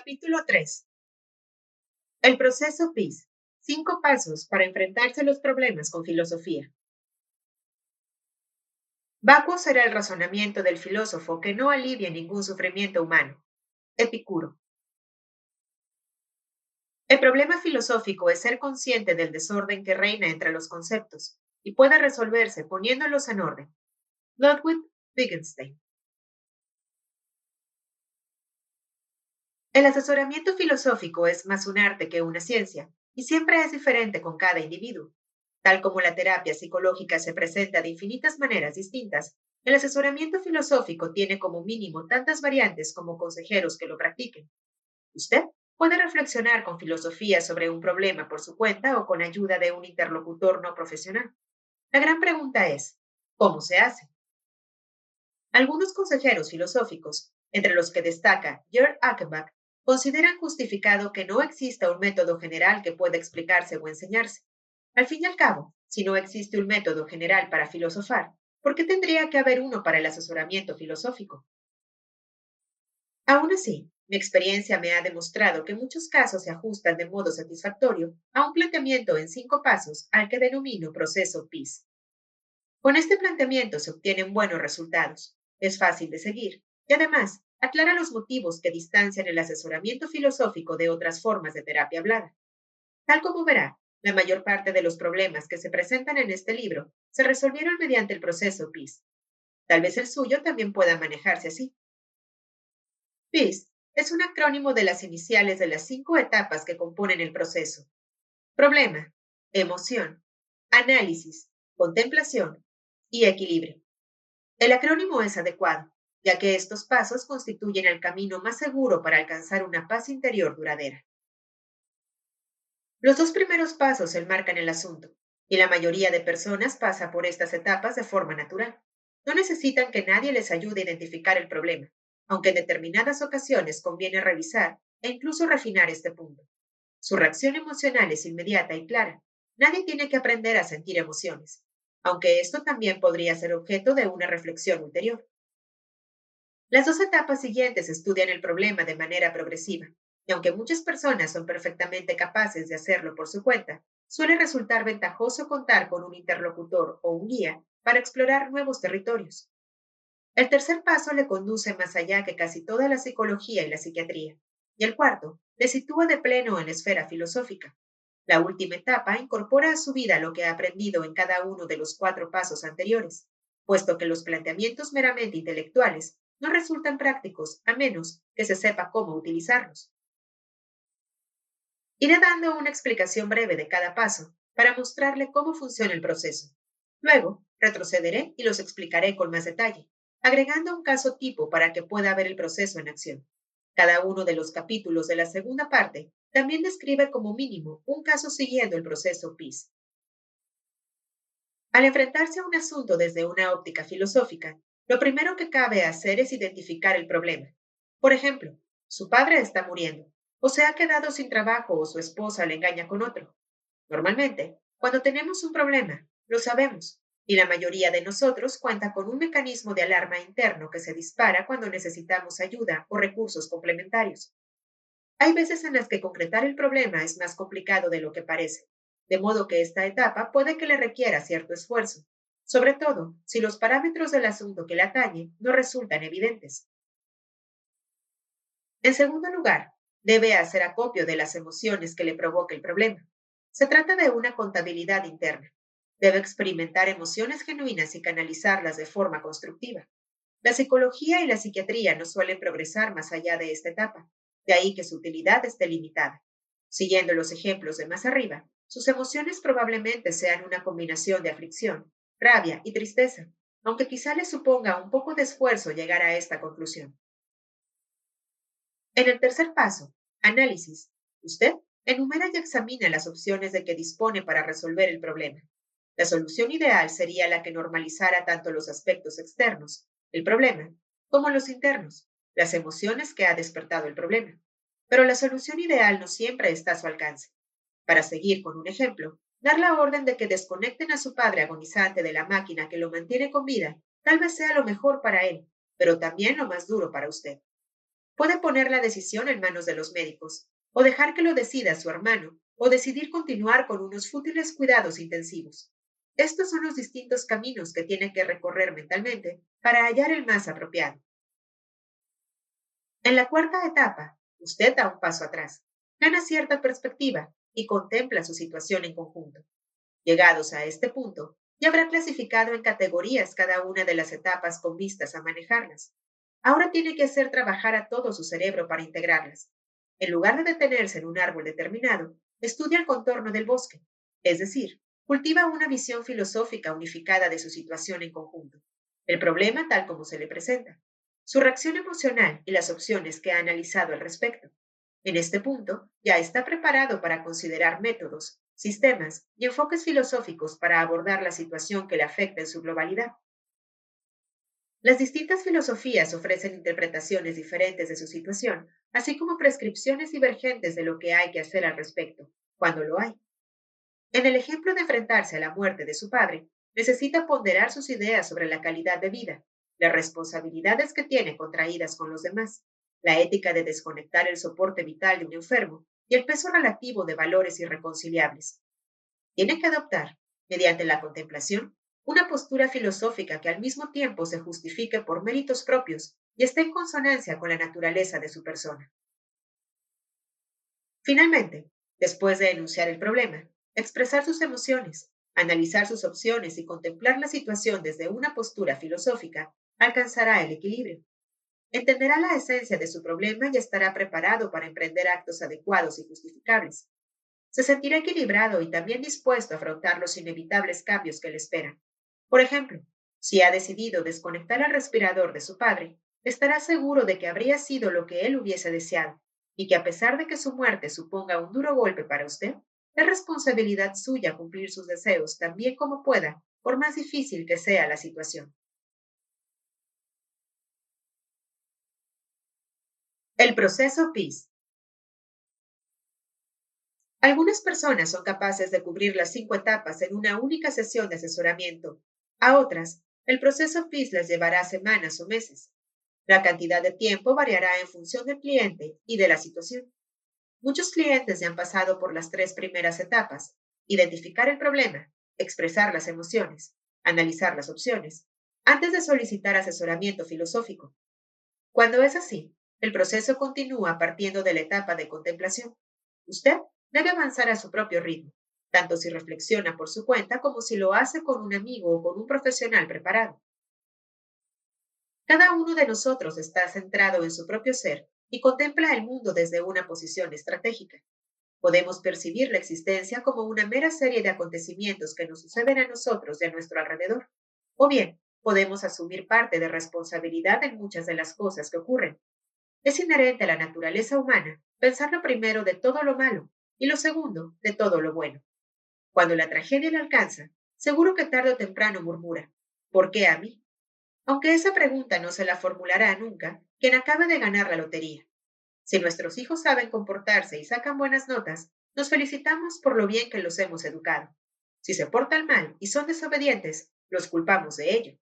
Capítulo 3. El proceso PIS. 5 pasos para enfrentarse a los problemas con filosofía. Vacuo será el razonamiento del filósofo que no alivia ningún sufrimiento humano. Epicuro. El problema filosófico es ser consciente del desorden que reina entre los conceptos y puede resolverse poniéndolos en orden. Ludwig Wittgenstein. El asesoramiento filosófico es más un arte que una ciencia, y siempre es diferente con cada individuo. Tal como la terapia psicológica se presenta de infinitas maneras distintas, el asesoramiento filosófico tiene como mínimo tantas variantes como consejeros que lo practiquen. Usted puede reflexionar con filosofía sobre un problema por su cuenta o con ayuda de un interlocutor no profesional. La gran pregunta es, ¿cómo se hace? Algunos consejeros filosóficos, entre los que destaca Jörg Achenbach, consideran justificado que no exista un método general que pueda explicarse o enseñarse. Al fin y al cabo, si no existe un método general para filosofar, ¿por qué tendría que haber uno para el asesoramiento filosófico? Aún así, mi experiencia me ha demostrado que muchos casos se ajustan de modo satisfactorio a un planteamiento en 5 pasos al que denomino proceso PIS. Con este planteamiento se obtienen buenos resultados, es fácil de seguir y además aclara los motivos que distancian el asesoramiento filosófico de otras formas de terapia hablada. Tal como verá, la mayor parte de los problemas que se presentan en este libro se resolvieron mediante el proceso PIS. Tal vez el suyo también pueda manejarse así. PIS es un acrónimo de las iniciales de las 5 etapas que componen el proceso. Problema, emoción, análisis, contemplación y equilibrio. El acrónimo es adecuado, ya que estos pasos constituyen el camino más seguro para alcanzar una paz interior duradera. Los 2 primeros pasos enmarcan el asunto, y la mayoría de personas pasa por estas etapas de forma natural. No necesitan que nadie les ayude a identificar el problema, aunque en determinadas ocasiones conviene revisar e incluso refinar este punto. Su reacción emocional es inmediata y clara. Nadie tiene que aprender a sentir emociones, aunque esto también podría ser objeto de una reflexión ulterior. Las 2 etapas siguientes estudian el problema de manera progresiva, y aunque muchas personas son perfectamente capaces de hacerlo por su cuenta, suele resultar ventajoso contar con un interlocutor o un guía para explorar nuevos territorios. El tercer paso le conduce más allá que casi toda la psicología y la psiquiatría, y el cuarto le sitúa de pleno en la esfera filosófica. La última etapa incorpora a su vida lo que ha aprendido en cada uno de los 4 pasos anteriores, puesto que los planteamientos meramente intelectuales no resultan prácticos a menos que se sepa cómo utilizarlos. Iré dando una explicación breve de cada paso para mostrarle cómo funciona el proceso. Luego, retrocederé y los explicaré con más detalle, agregando un caso tipo para que pueda ver el proceso en acción. Cada uno de los capítulos de la segunda parte también describe como mínimo un caso siguiendo el proceso PIS. Al enfrentarse a un asunto desde una óptica filosófica, lo primero que cabe hacer es identificar el problema. Por ejemplo, su padre está muriendo, o se ha quedado sin trabajo o su esposa le engaña con otro. Normalmente, cuando tenemos un problema, lo sabemos, y la mayoría de nosotros cuenta con un mecanismo de alarma interno que se dispara cuando necesitamos ayuda o recursos complementarios. Hay veces en las que concretar el problema es más complicado de lo que parece, de modo que esta etapa puede que le requiera cierto esfuerzo, sobre todo si los parámetros del asunto que le atañe no resultan evidentes. En segundo lugar, debe hacer acopio de las emociones que le provoca el problema. Se trata de una contabilidad interna. Debe experimentar emociones genuinas y canalizarlas de forma constructiva. La psicología y la psiquiatría no suelen progresar más allá de esta etapa, de ahí que su utilidad esté limitada. Siguiendo los ejemplos de más arriba, sus emociones probablemente sean una combinación de aflicción, rabia y tristeza, aunque quizá le suponga un poco de esfuerzo llegar a esta conclusión. En el tercer paso, análisis, usted enumera y examina las opciones de que dispone para resolver el problema. La solución ideal sería la que normalizara tanto los aspectos externos, el problema, como los internos, las emociones que ha despertado el problema. Pero la solución ideal no siempre está a su alcance. Para seguir con un ejemplo, dar la orden de que desconecten a su padre agonizante de la máquina que lo mantiene con vida tal vez sea lo mejor para él, pero también lo más duro para usted. Puede poner la decisión en manos de los médicos, o dejar que lo decida su hermano, o decidir continuar con unos fútiles cuidados intensivos. Estos son los distintos caminos que tiene que recorrer mentalmente para hallar el más apropiado. En la cuarta etapa, usted da un paso atrás, gana cierta perspectiva y contempla su situación en conjunto. Llegados a este punto, ya habrá clasificado en categorías cada una de las etapas con vistas a manejarlas. Ahora tiene que hacer trabajar a todo su cerebro para integrarlas. En lugar de detenerse en un árbol determinado, estudia el contorno del bosque, es decir, cultiva una visión filosófica unificada de su situación en conjunto, el problema tal como se le presenta, su reacción emocional y las opciones que ha analizado al respecto. En este punto, ya está preparado para considerar métodos, sistemas y enfoques filosóficos para abordar la situación que le afecta en su globalidad. Las distintas filosofías ofrecen interpretaciones diferentes de su situación, así como prescripciones divergentes de lo que hay que hacer al respecto, cuando lo hay. En el ejemplo de enfrentarse a la muerte de su padre, necesita ponderar sus ideas sobre la calidad de vida, las responsabilidades que tiene contraídas con los demás, la ética de desconectar el soporte vital de un enfermo y el peso relativo de valores irreconciliables. Tiene que adoptar, mediante la contemplación, una postura filosófica que al mismo tiempo se justifique por méritos propios y esté en consonancia con la naturaleza de su persona. Finalmente, después de enunciar el problema, expresar sus emociones, analizar sus opciones y contemplar la situación desde una postura filosófica, alcanzará el equilibrio. Entenderá la esencia de su problema y estará preparado para emprender actos adecuados y justificables. Se sentirá equilibrado y también dispuesto a afrontar los inevitables cambios que le esperan. Por ejemplo, si ha decidido desconectar el respirador de su padre, estará seguro de que habría sido lo que él hubiese deseado y que a pesar de que su muerte suponga un duro golpe para usted, es responsabilidad suya cumplir sus deseos tan bien como pueda, por más difícil que sea la situación. El proceso PIS. Algunas personas son capaces de cubrir las 5 etapas en una única sesión de asesoramiento. A otras, el proceso PIS les llevará semanas o meses. La cantidad de tiempo variará en función del cliente y de la situación. Muchos clientes ya han pasado por las 3 primeras etapas: identificar el problema, expresar las emociones, analizar las opciones, antes de solicitar asesoramiento filosófico. Cuando es así, el proceso continúa partiendo de la etapa de contemplación. Usted debe avanzar a su propio ritmo, tanto si reflexiona por su cuenta como si lo hace con un amigo o con un profesional preparado. Cada uno de nosotros está centrado en su propio ser y contempla el mundo desde una posición estratégica. Podemos percibir la existencia como una mera serie de acontecimientos que nos suceden a nosotros y a nuestro alrededor. O bien, podemos asumir parte de responsabilidad en muchas de las cosas que ocurren. Es inherente a la naturaleza humana pensar lo primero de todo lo malo y lo segundo de todo lo bueno. Cuando la tragedia le alcanza, seguro que tarde o temprano murmura: ¿por qué a mí? Aunque esa pregunta no se la formulará nunca quien acabe de ganar la lotería. Si nuestros hijos saben comportarse y sacan buenas notas, nos felicitamos por lo bien que los hemos educado. Si se portan mal y son desobedientes, los culpamos de ello.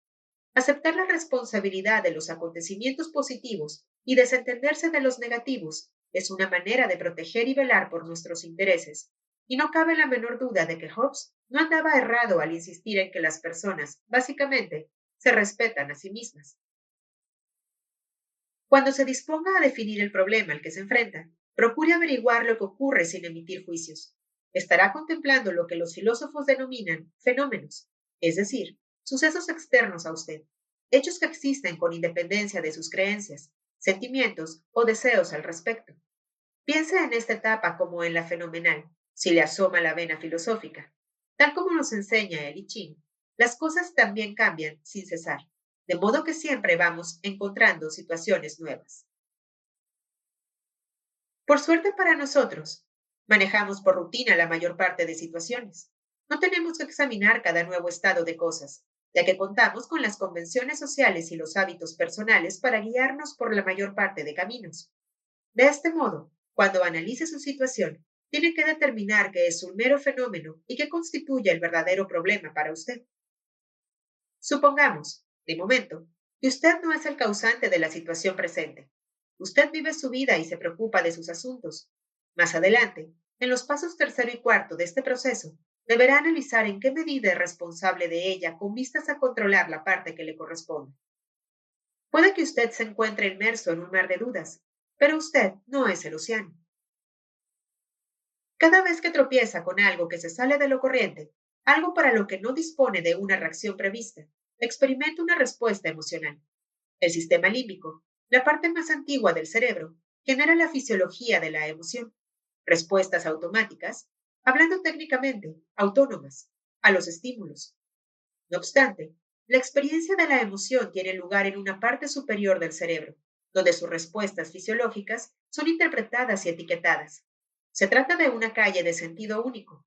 Aceptar la responsabilidad de los acontecimientos positivos y desentenderse de los negativos es una manera de proteger y velar por nuestros intereses. Y no cabe la menor duda de que Hobbes no andaba errado al insistir en que las personas, básicamente, se respetan a sí mismas. Cuando se disponga a definir el problema al que se enfrenta, procure averiguar lo que ocurre sin emitir juicios. Estará contemplando lo que los filósofos denominan fenómenos, es decir, sucesos externos a usted, hechos que existen con independencia de sus creencias, sentimientos o deseos al respecto. Piense en esta etapa como en la fenomenal, si le asoma la vena filosófica. Tal como nos enseña el I Ching, las cosas también cambian sin cesar, de modo que siempre vamos encontrando situaciones nuevas. Por suerte para nosotros, manejamos por rutina la mayor parte de situaciones. No tenemos que examinar cada nuevo estado de cosas, ya que contamos con las convenciones sociales y los hábitos personales para guiarnos por la mayor parte de caminos. De este modo, cuando analice su situación, tiene que determinar qué es un mero fenómeno y qué constituye el verdadero problema para usted. Supongamos, de momento, que usted no es el causante de la situación presente. Usted vive su vida y se preocupa de sus asuntos. Más adelante, en los pasos tercero y cuarto de este proceso, deberá analizar en qué medida es responsable de ella con vistas a controlar la parte que le corresponde. Puede que usted se encuentre inmerso en un mar de dudas, pero usted no es el océano. Cada vez que tropieza con algo que se sale de lo corriente, algo para lo que no dispone de una reacción prevista, experimenta una respuesta emocional. El sistema límbico, la parte más antigua del cerebro, genera la fisiología de la emoción. Respuestas automáticas, hablando técnicamente, autónomas, a los estímulos. No obstante, la experiencia de la emoción tiene lugar en una parte superior del cerebro, donde sus respuestas fisiológicas son interpretadas y etiquetadas. Se trata de una calle de sentido único.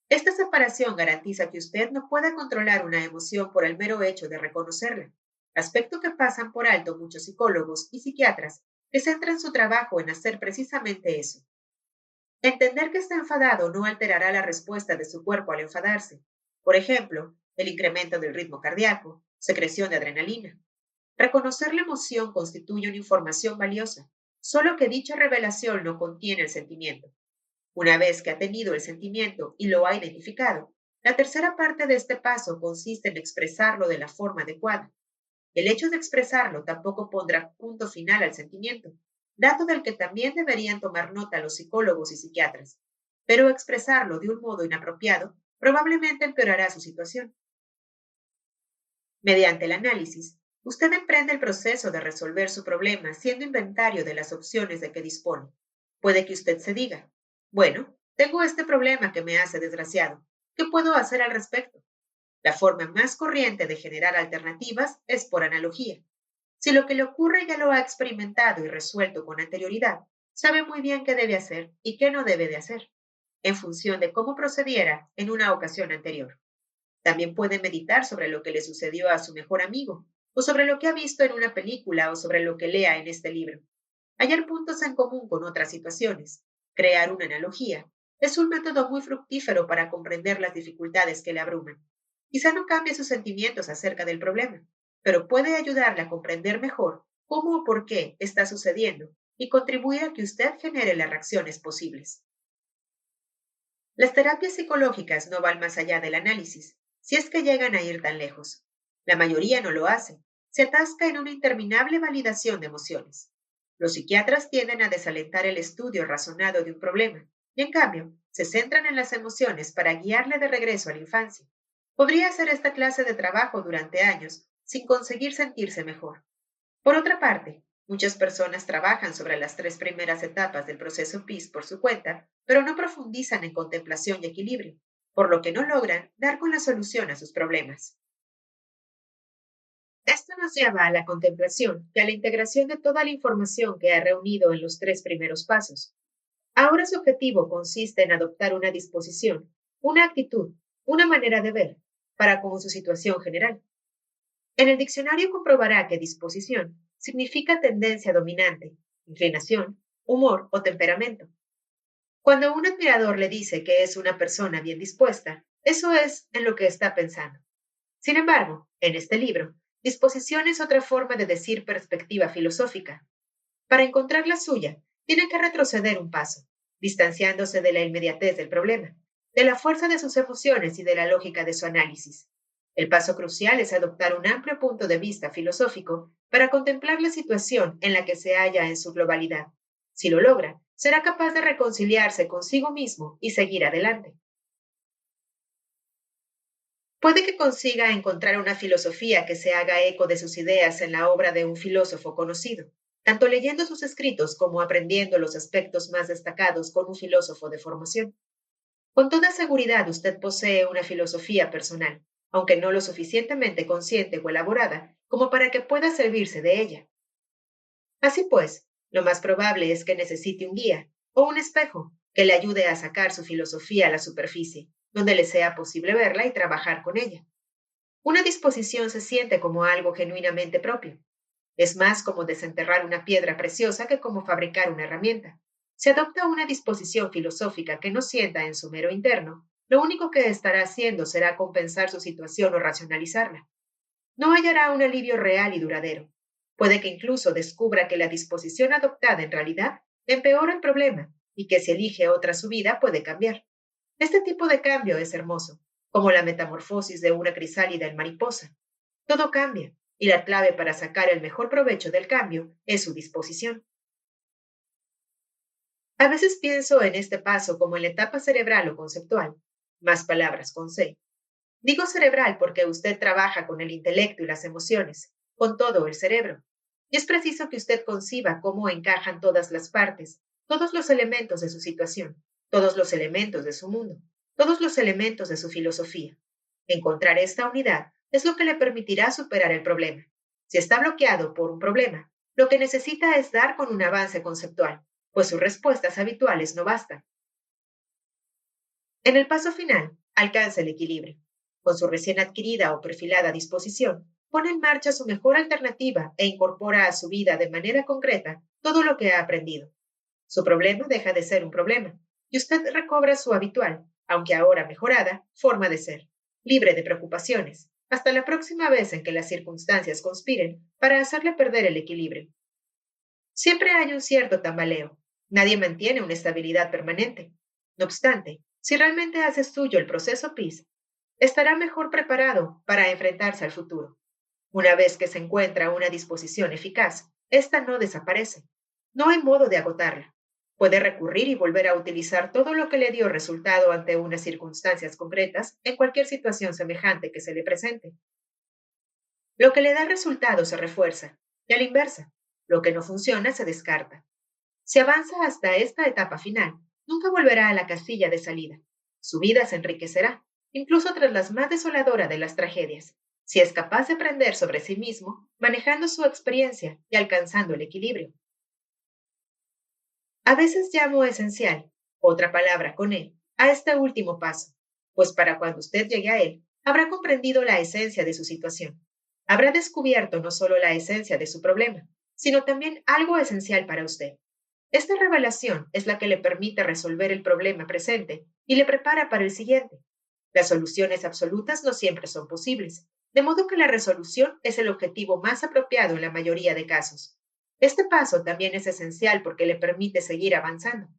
Esta separación garantiza que usted no pueda controlar una emoción por el mero hecho de reconocerla, aspecto que pasan por alto muchos psicólogos y psiquiatras que centran su trabajo en hacer precisamente eso. Entender que está enfadado no alterará la respuesta de su cuerpo al enfadarse. Por ejemplo, el incremento del ritmo cardíaco, secreción de adrenalina. Reconocer la emoción constituye una información valiosa, solo que dicha revelación no contiene el sentimiento. Una vez que ha tenido el sentimiento y lo ha identificado, la tercera parte de este paso consiste en expresarlo de la forma adecuada. El hecho de expresarlo tampoco pondrá punto final al sentimiento, dato del que también deberían tomar nota los psicólogos y psiquiatras. Pero expresarlo de un modo inapropiado probablemente empeorará su situación. Mediante el análisis, usted emprende el proceso de resolver su problema haciendo inventario de las opciones de que dispone. Puede que usted se diga, bueno, tengo este problema que me hace desgraciado. ¿Qué puedo hacer al respecto? La forma más corriente de generar alternativas es por analogía. Si lo que le ocurre ya lo ha experimentado y resuelto con anterioridad, sabe muy bien qué debe hacer y qué no debe de hacer, en función de cómo procediera en una ocasión anterior. También puede meditar sobre lo que le sucedió a su mejor amigo, o sobre lo que ha visto en una película o sobre lo que lea en este libro. Hallar puntos en común con otras situaciones, crear una analogía, es un método muy fructífero para comprender las dificultades que le abruman. Quizá no cambie sus sentimientos acerca del problema, pero puede ayudarle a comprender mejor cómo o por qué está sucediendo y contribuir a que usted genere las reacciones posibles. Las terapias psicológicas no van más allá del análisis, si es que llegan a ir tan lejos. La mayoría no lo hace, se atasca en una interminable validación de emociones. Los psiquiatras tienden a desalentar el estudio razonado de un problema, y en cambio, se centran en las emociones para guiarle de regreso a la infancia. Podría hacer esta clase de trabajo durante años sin conseguir sentirse mejor. Por otra parte, muchas personas trabajan sobre las tres primeras etapas del proceso PIS por su cuenta, pero no profundizan en contemplación y equilibrio, por lo que no logran dar con la solución a sus problemas. Esto nos lleva a la contemplación y a la integración de toda la información que ha reunido en los tres primeros pasos. Ahora su objetivo consiste en adoptar una disposición, una actitud, una manera de ver, para con su situación general. En el diccionario comprobará que disposición significa tendencia dominante, inclinación, humor o temperamento. Cuando un admirador le dice que es una persona bien dispuesta, eso es en lo que está pensando. Sin embargo, en este libro, disposición es otra forma de decir perspectiva filosófica. Para encontrar la suya, tiene que retroceder un paso, distanciándose de la inmediatez del problema, de la fuerza de sus emociones y de la lógica de su análisis. El paso crucial es adoptar un amplio punto de vista filosófico para contemplar la situación en la que se halla en su globalidad. Si lo logra, será capaz de reconciliarse consigo mismo y seguir adelante. Puede que consiga encontrar una filosofía que se haga eco de sus ideas en la obra de un filósofo conocido, tanto leyendo sus escritos como aprendiendo los aspectos más destacados con un filósofo de formación. Con toda seguridad usted posee una filosofía personal, aunque no lo suficientemente consciente o elaborada como para que pueda servirse de ella. Así pues, lo más probable es que necesite un guía o un espejo que le ayude a sacar su filosofía a la superficie, donde le sea posible verla y trabajar con ella. Una disposición se siente como algo genuinamente propio. Es más como desenterrar una piedra preciosa que como fabricar una herramienta. Si adopta una disposición filosófica que no sienta en su mero interno, lo único que estará haciendo será compensar su situación o racionalizarla. No hallará un alivio real y duradero. Puede que incluso descubra que la disposición adoptada en realidad empeora el problema y que si elige otra subida puede cambiar. Este tipo de cambio es hermoso, como la metamorfosis de una crisálida en mariposa. Todo cambia, y la clave para sacar el mejor provecho del cambio es su disposición. A veces pienso en este paso como en la etapa cerebral o conceptual. Más palabras con C. Digo cerebral porque usted trabaja con el intelecto y las emociones, con todo el cerebro. Y es preciso que usted conciba cómo encajan todas las partes, todos los elementos de su situación, todos los elementos de su mundo, todos los elementos de su filosofía. Encontrar esta unidad es lo que le permitirá superar el problema. Si está bloqueado por un problema, lo que necesita es dar con un avance conceptual, pues sus respuestas habituales no bastan. En el paso final, alcanza el equilibrio. Con su recién adquirida o perfilada disposición, pone en marcha su mejor alternativa e incorpora a su vida de manera concreta todo lo que ha aprendido. Su problema deja de ser un problema y usted recobra su habitual, aunque ahora mejorada, forma de ser, libre de preocupaciones, hasta la próxima vez en que las circunstancias conspiren para hacerle perder el equilibrio. Siempre hay un cierto tambaleo. Nadie mantiene una estabilidad permanente. No obstante, si realmente haces suyo el proceso PIS, estará mejor preparado para enfrentarse al futuro. Una vez que se encuentra una disposición eficaz, esta no desaparece. No hay modo de agotarla. Puede recurrir y volver a utilizar todo lo que le dio resultado ante unas circunstancias concretas en cualquier situación semejante que se le presente. Lo que le da resultado se refuerza, y a la inversa, lo que no funciona se descarta. Si avanza hasta esta etapa final, nunca volverá a la casilla de salida. Su vida se enriquecerá, incluso tras las más desoladoras de las tragedias, si es capaz de aprender sobre sí mismo, manejando su experiencia y alcanzando el equilibrio. A veces llamo esencial, otra palabra con él, a este último paso, pues para cuando usted llegue a él, habrá comprendido la esencia de su situación. Habrá descubierto no solo la esencia de su problema, sino también algo esencial para usted. Esta revelación es la que le permite resolver el problema presente y le prepara para el siguiente. Las soluciones absolutas no siempre son posibles, de modo que la resolución es el objetivo más apropiado en la mayoría de casos. Este paso también es esencial porque le permite seguir avanzando.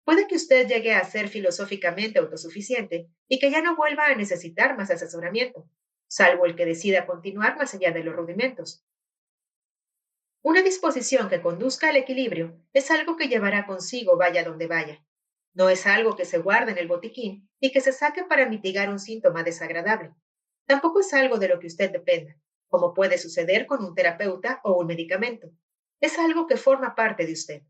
Puede que usted llegue a ser filosóficamente autosuficiente y que ya no vuelva a necesitar más asesoramiento, salvo el que decida continuar más allá de los rudimentos. Una disposición que conduzca al equilibrio es algo que llevará consigo vaya donde vaya. No es algo que se guarde en el botiquín y que se saque para mitigar un síntoma desagradable. Tampoco es algo de lo que usted dependa, como puede suceder con un terapeuta o un medicamento. Es algo que forma parte de usted.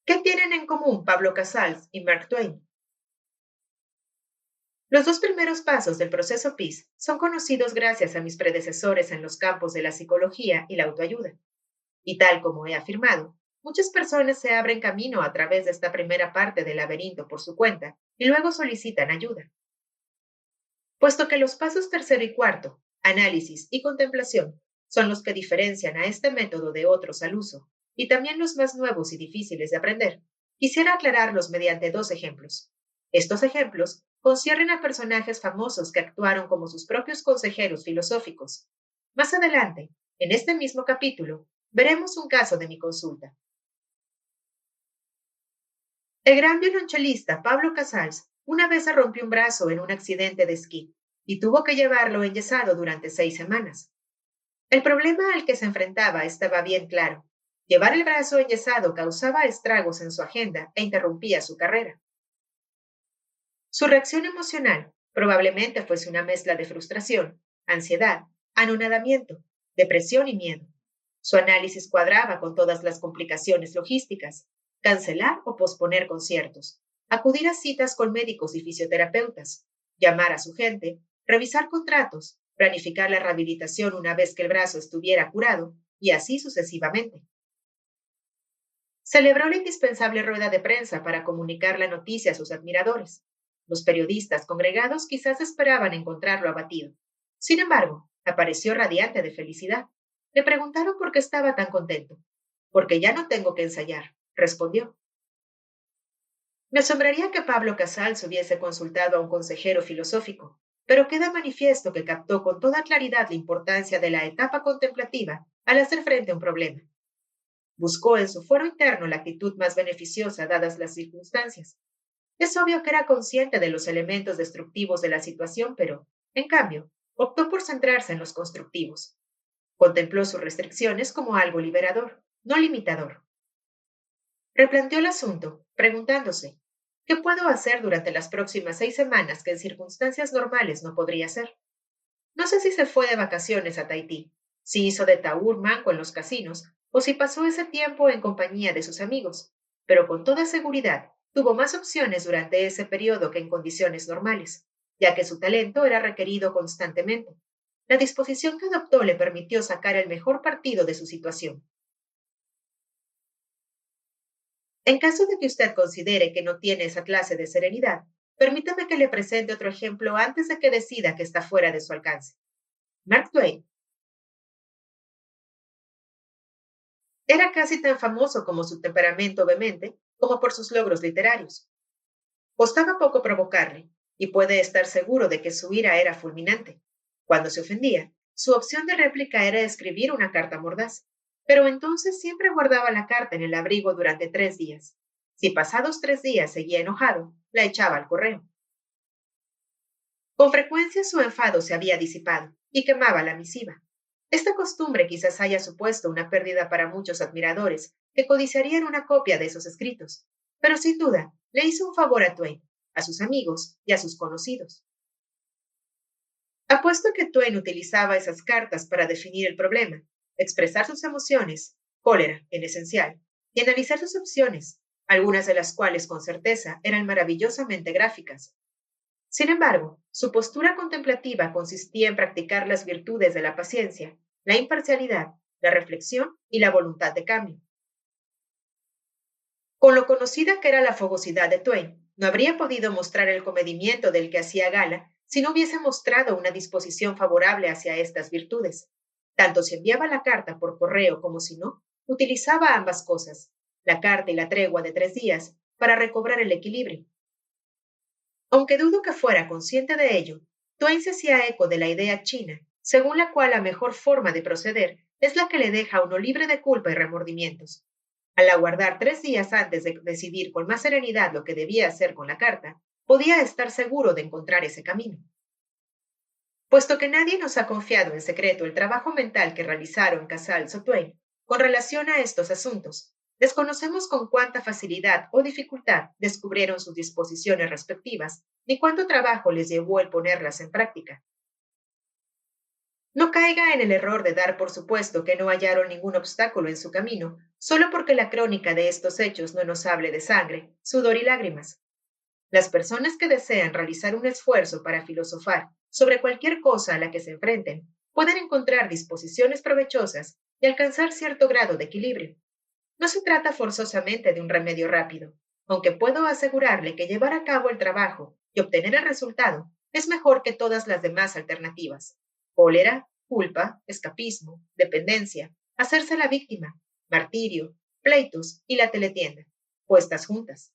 ¿Qué tienen en común Pablo Casals y Mark Twain? Los dos primeros pasos del proceso PIS son conocidos gracias a mis predecesores en los campos de la psicología y la autoayuda. Y tal como he afirmado, muchas personas se abren camino a través de esta primera parte del laberinto por su cuenta y luego solicitan ayuda. Puesto que los pasos tercero y cuarto, análisis y contemplación, son los que diferencian a este método de otros al uso, y también los más nuevos y difíciles de aprender, quisiera aclararlos mediante dos ejemplos. Estos ejemplos conciernen a personajes famosos que actuaron como sus propios consejeros filosóficos. Más adelante, en este mismo capítulo, veremos un caso de mi consulta. El gran violonchelista Pablo Casals una vez se rompió un brazo en un accidente de esquí y tuvo que llevarlo enyesado durante 6 semanas. El problema al que se enfrentaba estaba bien claro. Llevar el brazo enyesado causaba estragos en su agenda e interrumpía su carrera. Su reacción emocional probablemente fuese una mezcla de frustración, ansiedad, anonadamiento, depresión y miedo. Su análisis cuadraba con todas las complicaciones logísticas: cancelar o posponer conciertos, acudir a citas con médicos y fisioterapeutas, llamar a su gente, revisar contratos, planificar la rehabilitación una vez que el brazo estuviera curado, y así sucesivamente. Celebró la indispensable rueda de prensa para comunicar la noticia a sus admiradores. Los periodistas congregados quizás esperaban encontrarlo abatido. Sin embargo, apareció radiante de felicidad. Le preguntaron por qué estaba tan contento. Porque ya no tengo que ensayar, respondió. Me asombraría que Pablo Casals hubiese consultado a un consejero filosófico, pero queda manifiesto que captó con toda claridad la importancia de la etapa contemplativa al hacer frente a un problema. Buscó en su fuero interno la actitud más beneficiosa dadas las circunstancias. Es obvio que era consciente de los elementos destructivos de la situación, pero, en cambio, optó por centrarse en los constructivos. Contempló sus restricciones como algo liberador, no limitador. Replanteó el asunto, preguntándose, ¿qué puedo hacer durante las próximas 6 semanas que en circunstancias normales no podría hacer? No sé si se fue de vacaciones a Tahití, si hizo de taur manco en los casinos, o si pasó ese tiempo en compañía de sus amigos, pero con toda seguridad tuvo más opciones durante ese periodo que en condiciones normales, ya que su talento era requerido constantemente. La disposición que adoptó le permitió sacar el mejor partido de su situación. En caso de que usted considere que no tiene esa clase de serenidad, permítame que le presente otro ejemplo antes de que decida que está fuera de su alcance. Mark Twain era casi tan famoso como su temperamento vehemente como por sus logros literarios. Costaba poco provocarle, y puede estar seguro de que su ira era fulminante. Cuando se ofendía, su opción de réplica era escribir una carta mordaz, pero entonces siempre guardaba la carta en el abrigo durante 3 días. Si pasados 3 días seguía enojado, la echaba al correo. Con frecuencia su enfado se había disipado y quemaba la misiva. Esta costumbre quizás haya supuesto una pérdida para muchos admiradores que codiciarían una copia de esos escritos, pero sin duda le hizo un favor a Twain, a sus amigos y a sus conocidos. Apuesto que Twain utilizaba esas cartas para definir el problema, expresar sus emociones, cólera en esencial, y analizar sus opciones, algunas de las cuales con certeza eran maravillosamente gráficas. Sin embargo, su postura contemplativa consistía en practicar las virtudes de la paciencia, la imparcialidad, la reflexión y la voluntad de cambio. Con lo conocida que era la fogosidad de Twain, no habría podido mostrar el comedimiento del que hacía gala si no hubiese mostrado una disposición favorable hacia estas virtudes. Tanto si enviaba la carta por correo como si no, utilizaba ambas cosas, la carta y la tregua de 3 días, para recobrar el equilibrio. Aunque dudo que fuera consciente de ello, Twain se hacía eco de la idea china, según la cual la mejor forma de proceder es la que le deja a uno libre de culpa y remordimientos. Al aguardar 3 días antes de decidir con más serenidad lo que debía hacer con la carta, podía estar seguro de encontrar ese camino. Puesto que nadie nos ha confiado en secreto el trabajo mental que realizaron Casals o Twain con relación a estos asuntos, desconocemos con cuánta facilidad o dificultad descubrieron sus disposiciones respectivas, ni cuánto trabajo les llevó el ponerlas en práctica. No caiga en el error de dar por supuesto que no hallaron ningún obstáculo en su camino, solo porque la crónica de estos hechos no nos hable de sangre, sudor y lágrimas. Las personas que desean realizar un esfuerzo para filosofar sobre cualquier cosa a la que se enfrenten pueden encontrar disposiciones provechosas y alcanzar cierto grado de equilibrio. No se trata forzosamente de un remedio rápido, aunque puedo asegurarle que llevar a cabo el trabajo y obtener el resultado es mejor que todas las demás alternativas. Cólera, culpa, escapismo, dependencia, hacerse la víctima, martirio, pleitos y la teletienda, puestas juntas.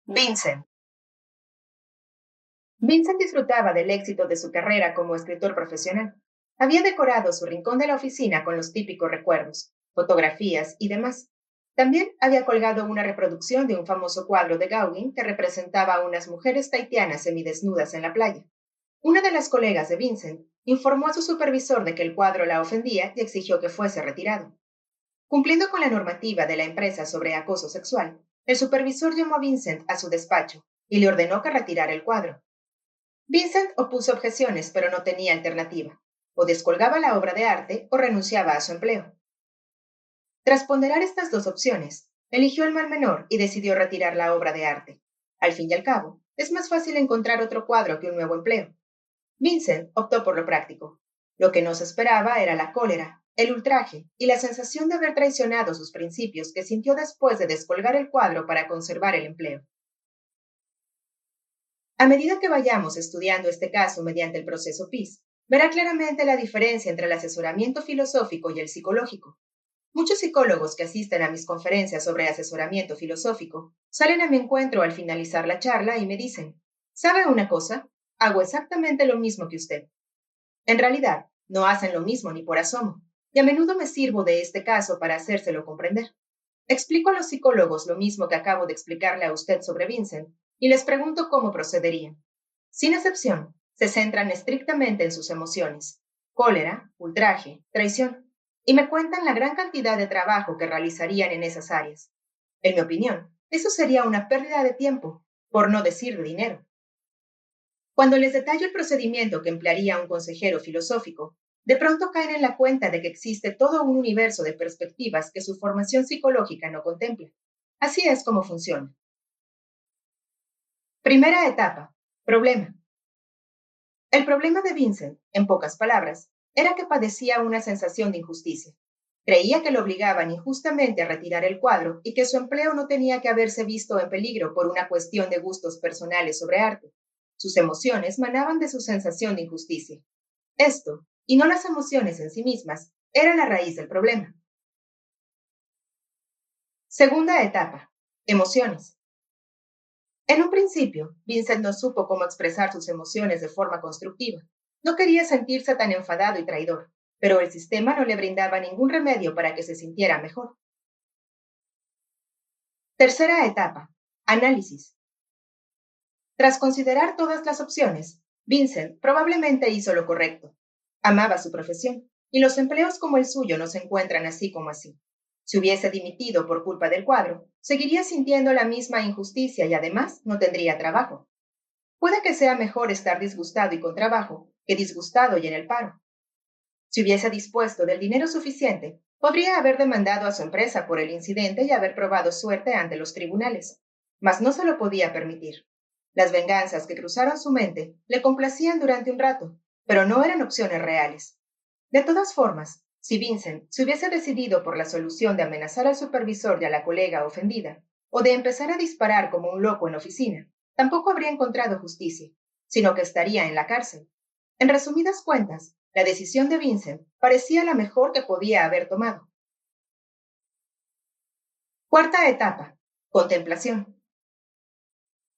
Vincent. Vincent disfrutaba del éxito de su carrera como escritor profesional. Había decorado su rincón de la oficina con los típicos recuerdos, fotografías y demás. También había colgado una reproducción de un famoso cuadro de Gauguin que representaba a unas mujeres tahitianas semidesnudas en la playa. Una de las colegas de Vincent informó a su supervisor de que el cuadro la ofendía y exigió que fuese retirado. Cumpliendo con la normativa de la empresa sobre acoso sexual, el supervisor llamó a Vincent a su despacho y le ordenó que retirara el cuadro. Vincent opuso objeciones, pero no tenía alternativa. O descolgaba la obra de arte o renunciaba a su empleo. Tras ponderar estas dos opciones, eligió el mal menor y decidió retirar la obra de arte. Al fin y al cabo, es más fácil encontrar otro cuadro que un nuevo empleo. Vincent optó por lo práctico. Lo que no se esperaba era la cólera, el ultraje y la sensación de haber traicionado sus principios que sintió después de descolgar el cuadro para conservar el empleo. A medida que vayamos estudiando este caso mediante el proceso PIS, verá claramente la diferencia entre el asesoramiento filosófico y el psicológico. Muchos psicólogos que asisten a mis conferencias sobre asesoramiento filosófico salen a mi encuentro al finalizar la charla y me dicen, ¿sabe una cosa? Hago exactamente lo mismo que usted. En realidad, no hacen lo mismo ni por asomo, y a menudo me sirvo de este caso para hacérselo comprender. Explico a los psicólogos lo mismo que acabo de explicarle a usted sobre Vincent y les pregunto cómo procederían. Sin excepción, se centran estrictamente en sus emociones, cólera, ultraje, traición, y me cuentan la gran cantidad de trabajo que realizarían en esas áreas. En mi opinión, eso sería una pérdida de tiempo, por no decir de dinero. Cuando les detallo el procedimiento que emplearía un consejero filosófico, de pronto caen en la cuenta de que existe todo un universo de perspectivas que su formación psicológica no contempla. Así es como funciona. Primera etapa. Problema. El problema de Vincent, en pocas palabras, era que padecía una sensación de injusticia. Creía que lo obligaban injustamente a retirar el cuadro y que su empleo no tenía que haberse visto en peligro por una cuestión de gustos personales sobre arte. Sus emociones manaban de su sensación de injusticia. Esto, y no las emociones en sí mismas, era la raíz del problema. Segunda etapa. Emociones. En un principio, Vincent no supo cómo expresar sus emociones de forma constructiva. No quería sentirse tan enfadado y traidor, pero el sistema no le brindaba ningún remedio para que se sintiera mejor. Tercera etapa. Análisis. Tras considerar todas las opciones, Vincent probablemente hizo lo correcto. Amaba su profesión, y los empleos como el suyo no se encuentran así como así. Si hubiese dimitido por culpa del cuadro, seguiría sintiendo la misma injusticia y además no tendría trabajo. Puede que sea mejor estar disgustado y con trabajo que disgustado y en el paro. Si hubiese dispuesto del dinero suficiente, podría haber demandado a su empresa por el incidente y haber probado suerte ante los tribunales. Mas no se lo podía permitir. Las venganzas que cruzaron su mente le complacían durante un rato, pero no eran opciones reales. De todas formas, si Vincent se hubiese decidido por la solución de amenazar al supervisor y a la colega ofendida, o de empezar a disparar como un loco en la oficina, tampoco habría encontrado justicia, sino que estaría en la cárcel. En resumidas cuentas, la decisión de Vincent parecía la mejor que podía haber tomado. Cuarta etapa. Contemplación.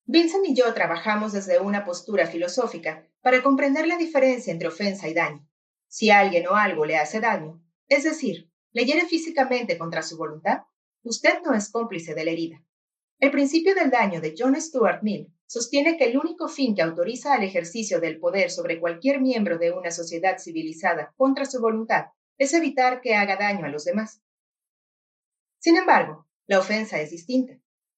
Vincent y yo trabajamos desde una postura filosófica para comprender la diferencia entre ofensa y daño. Si alguien o algo le hace daño, es decir, le hiere físicamente contra su voluntad, usted no es cómplice de la herida. El principio del daño de John Stuart Mill sostiene que el único fin que autoriza al ejercicio del poder sobre cualquier miembro de una sociedad civilizada contra su voluntad es evitar que haga daño a los demás. Sin embargo, la ofensa es distinta.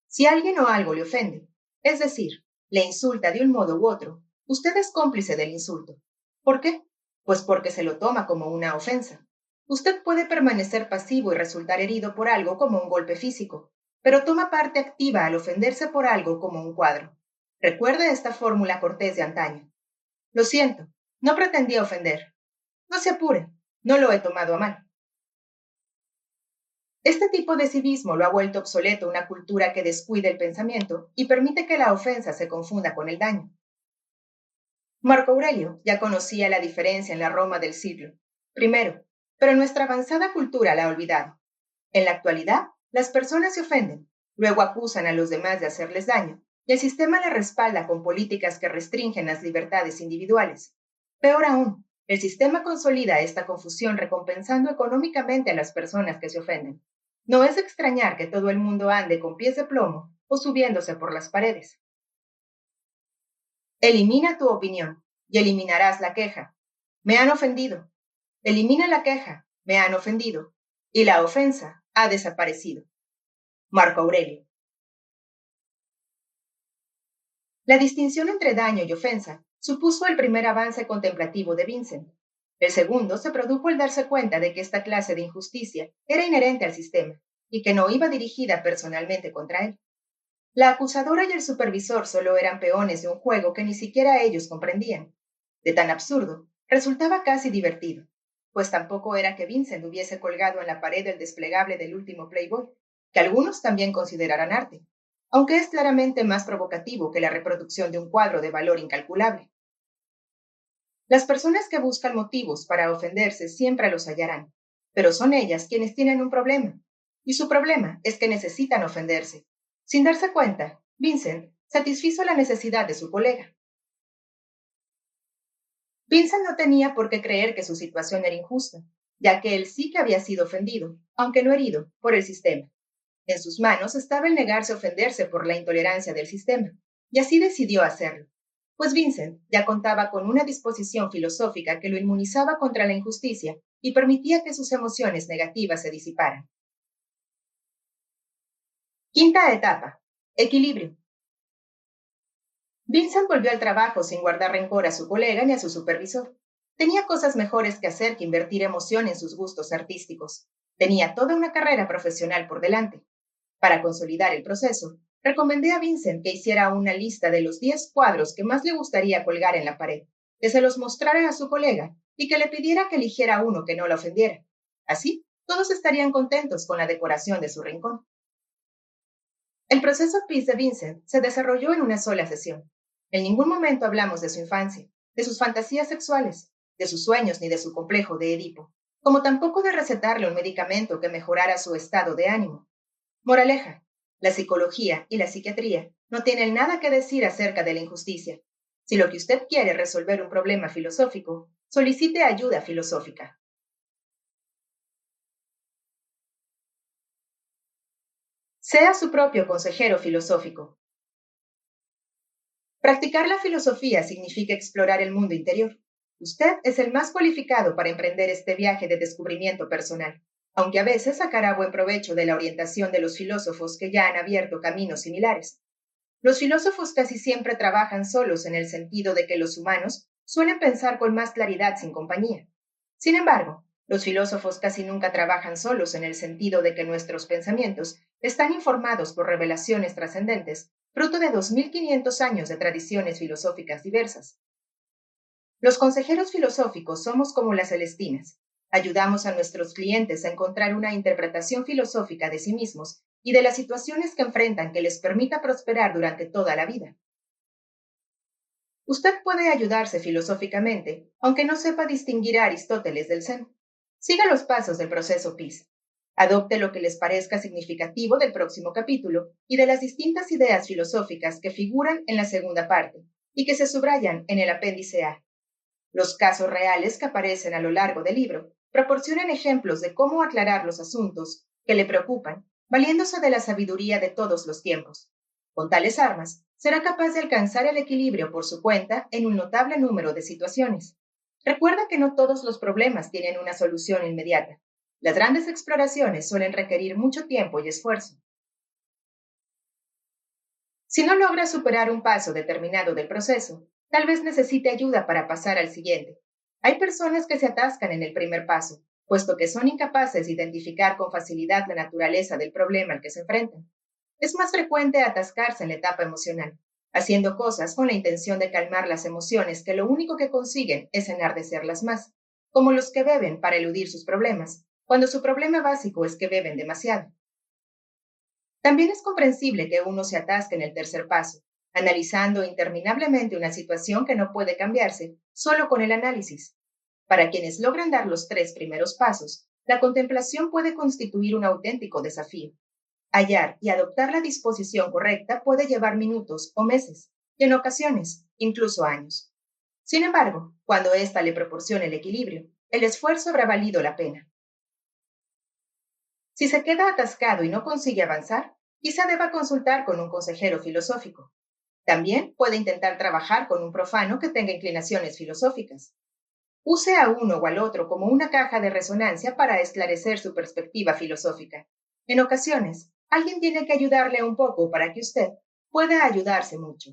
Si alguien o algo le ofende, es decir, le insulta de un modo u otro, usted es cómplice del insulto. ¿Por qué? Pues porque se lo toma como una ofensa. Usted puede permanecer pasivo y resultar herido por algo como un golpe físico, pero toma parte activa al ofenderse por algo como un cuadro. Recuerde esta fórmula cortés de antaño. Lo siento, no pretendía ofender. No se apure, no lo he tomado a mal. Este tipo de civismo lo ha vuelto obsoleto una cultura que descuida el pensamiento y permite que la ofensa se confunda con el daño. Marco Aurelio ya conocía la diferencia en la Roma del siglo I, pero nuestra avanzada cultura la ha olvidado. En la actualidad, las personas se ofenden, luego acusan a los demás de hacerles daño, y el sistema la respalda con políticas que restringen las libertades individuales. Peor aún, el sistema consolida esta confusión recompensando económicamente a las personas que se ofenden. No es de extrañar que todo el mundo ande con pies de plomo o subiéndose por las paredes. Elimina tu opinión y eliminarás la queja. Me han ofendido. Elimina la queja. Me han ofendido. Y la ofensa ha desaparecido. Marco Aurelio. La distinción entre daño y ofensa supuso el primer avance contemplativo de Vincent. El segundo se produjo al darse cuenta de que esta clase de injusticia era inherente al sistema y que no iba dirigida personalmente contra él. La acusadora y el supervisor solo eran peones de un juego que ni siquiera ellos comprendían. De tan absurdo, resultaba casi divertido, pues tampoco era que Vincent hubiese colgado en la pared el desplegable del último Playboy, que algunos también considerarán arte, aunque es claramente más provocativo que la reproducción de un cuadro de valor incalculable. Las personas que buscan motivos para ofenderse siempre los hallarán. pero son ellas quienes tienen un problema. Y su problema es que necesitan ofenderse. Sin darse cuenta, Vincent satisfizo la necesidad de su colega. Vincent no tenía por qué creer que su situación era injusta, ya que él sí que había sido ofendido, aunque no herido, por el sistema. En sus manos estaba el negarse a ofenderse por la intolerancia del sistema, y así decidió hacerlo. Pues Vincent ya contaba con una disposición filosófica que lo inmunizaba contra la injusticia y permitía que sus emociones negativas se disiparan. Quinta etapa. Equilibrio. Vincent volvió al trabajo sin guardar rencor a su colega ni a su supervisor. Tenía cosas mejores que hacer que invertir emoción en sus gustos artísticos. Tenía toda una carrera profesional por delante. Para consolidar el proceso, recomendé a Vincent que hiciera una lista de los 10 cuadros que más le gustaría colgar en la pared, que se los mostrara a su colega y que le pidiera que eligiera uno que no la ofendiera. Así, todos estarían contentos con la decoración de su rincón. El proceso Peace de Vincent se desarrolló en una sola sesión. En ningún momento hablamos de su infancia, de sus fantasías sexuales, de sus sueños ni de su complejo de Edipo, como tampoco de recetarle un medicamento que mejorara su estado de ánimo. Moraleja: la psicología y la psiquiatría no tienen nada que decir acerca de la injusticia. Si lo que usted quiere es resolver un problema filosófico, solicite ayuda filosófica. Sea su propio consejero filosófico. Practicar la filosofía significa explorar el mundo interior. Usted es el más cualificado para emprender este viaje de descubrimiento personal, aunque a veces sacará buen provecho de la orientación de los filósofos que ya han abierto caminos similares. Los filósofos casi siempre trabajan solos en el sentido de que los humanos suelen pensar con más claridad sin compañía. Sin embargo, los filósofos casi nunca trabajan solos en el sentido de que nuestros pensamientos están informados por revelaciones trascendentes, fruto de 2500 años de tradiciones filosóficas diversas. Los consejeros filosóficos somos como las Celestinas. Ayudamos a nuestros clientes a encontrar una interpretación filosófica de sí mismos y de las situaciones que enfrentan que les permita prosperar durante toda la vida. Usted puede ayudarse filosóficamente, aunque no sepa distinguir a Aristóteles del Zen. Siga los pasos del proceso PIS. Adopte lo que les parezca significativo del próximo capítulo y de las distintas ideas filosóficas que figuran en la segunda parte y que se subrayan en el apéndice A. Los casos reales que aparecen a lo largo del libro proporcionan ejemplos de cómo aclarar los asuntos que le preocupan, valiéndose de la sabiduría de todos los tiempos. Con tales armas, será capaz de alcanzar el equilibrio por su cuenta en un notable número de situaciones. Recuerda que no todos los problemas tienen una solución inmediata. Las grandes exploraciones suelen requerir mucho tiempo y esfuerzo. Si no logra superar un paso determinado del proceso, tal vez necesite ayuda para pasar al siguiente. Hay personas que se atascan en el primer paso, puesto que son incapaces de identificar con facilidad la naturaleza del problema al que se enfrentan. Es más frecuente atascarse en la etapa emocional, haciendo cosas con la intención de calmar las emociones que lo único que consiguen es enardecerlas más, como los que beben para eludir sus problemas, cuando su problema básico es que beben demasiado. También es comprensible que uno se atasque en el tercer paso, analizando interminablemente una situación que no puede cambiarse solo con el análisis. Para quienes logran dar los tres primeros pasos, la contemplación puede constituir un auténtico desafío. Hallar y adoptar la disposición correcta puede llevar minutos o meses, y en ocasiones, incluso años. Sin embargo, cuando ésta le proporcione el equilibrio, el esfuerzo habrá valido la pena. Si se queda atascado y no consigue avanzar, quizá deba consultar con un consejero filosófico. También puede intentar trabajar con un profano que tenga inclinaciones filosóficas. Use a uno o al otro como una caja de resonancia para esclarecer su perspectiva filosófica. En ocasiones, alguien tiene que ayudarle un poco para que usted pueda ayudarse mucho.